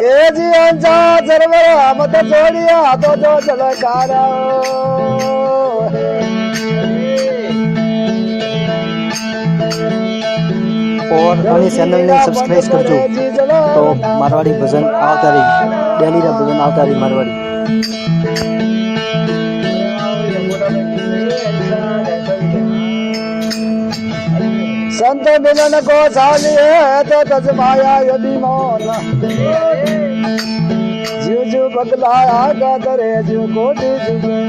એ જીવનचा सर्व मत जोडिया तो जो जलकारा और अपनी चैनल ने सब्सक्राइब कर जो तो मारवाड़ी भजन आवता रही डेली रा भजन आवता रही मारवाड़ी संत मिलन को चालिए तो तजमाया यदि मौन जीव जीव बदलाया गादरे जीव कोटि जुगे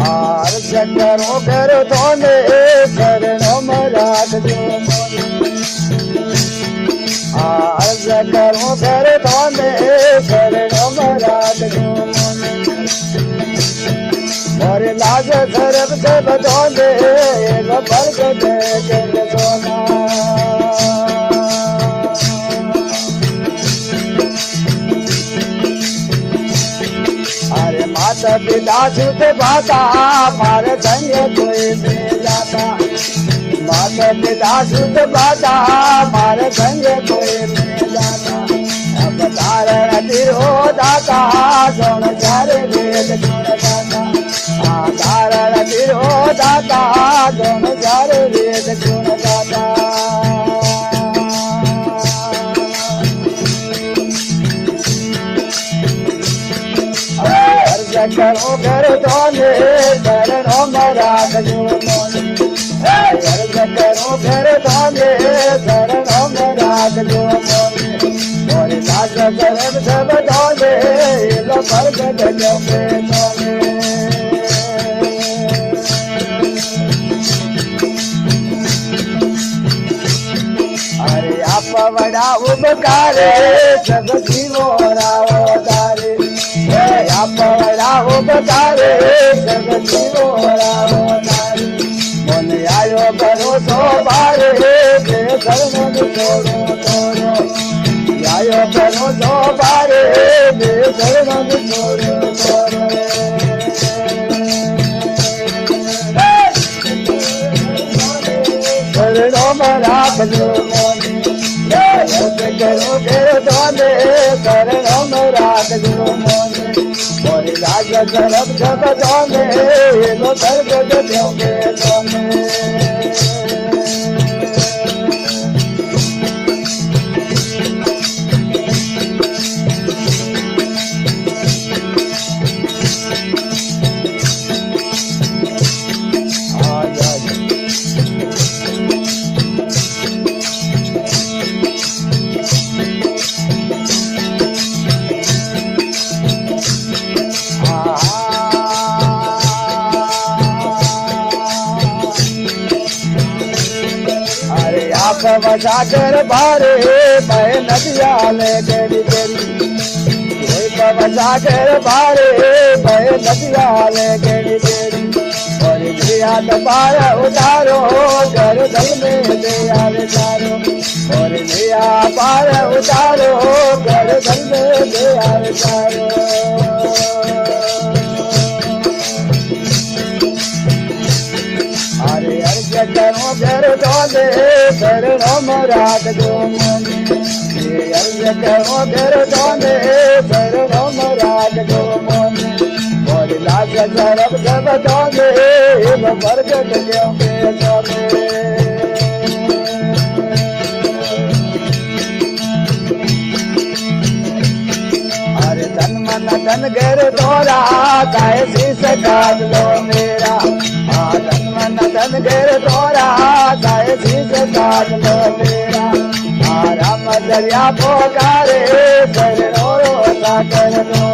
करो करो तोने करो मराठ जो आज करो करो तोने करो मराठ जो मोरे लाज धर्म से बतोने बरक दे कर सोना माता पिता सुध बाता मारे संग कोई मिल जाता माता पिता सुध बाता मारे संग कोई मिल जाता अब तारण तिरो दाता सोन चारे वेद गुण गाता तारण तिरो दाता सोन चारे वेद गुण गाता करो करो तोने करो मराठ जो करो करो तोने करो मराठ जो मोरे लाज करब सब तोने लो प्रगट जपे तोने अरे आप बड़ा उपकार सब जीवो राव तारे आप बड़ा उपकारे जगती राम तारे मन आयो करो तो बारे धर्म छोड़ो छोड़ो आयो करो तो बारे धर्म छोड़ो छोड़ो राख जो करो करो दोने करो राख जो मोरे लाज धर्म सब दोने लो धर्म दोगे दोने बजा कर बारे मैं नदिया ले गरी गरी बजा कर बारे मैं नदिया ले गरी गरी और लिया दोबारा उतारो घर दल में ले आवे चारो और लिया पार उतारो घर दल में ले आवे चारो अरे अर्ज करो घर दोने करो मराठ जो अर्ज करो घर दोने करो मराठ जो और लाज धर्म सब दोने प्रगट जपे तोने अरे तन मन धन घर तोरा काय शीस काट लो मेरा तन मन धन घर तोरा काय शीस काट लो मेरा राम दरिया पोकारे कर रो सागर रो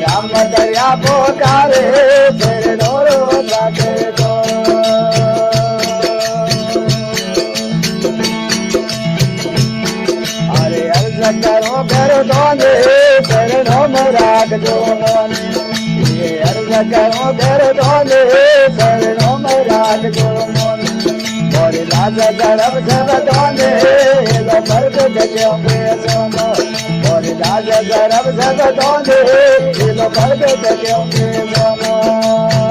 राम दरिया पोकारे कर रो सागर रो अरे अर्ज करो करो दोने करो मराठ जो अर्ज करो करो दोने करो मराठ जो મોરી લાજ ગરબ જગતો ને એલો મર્ગ જગ્યો બેસોનો મોરી લાજ ગરબ જગતો ને એલો મર્ગ જગ્યો બેસોનો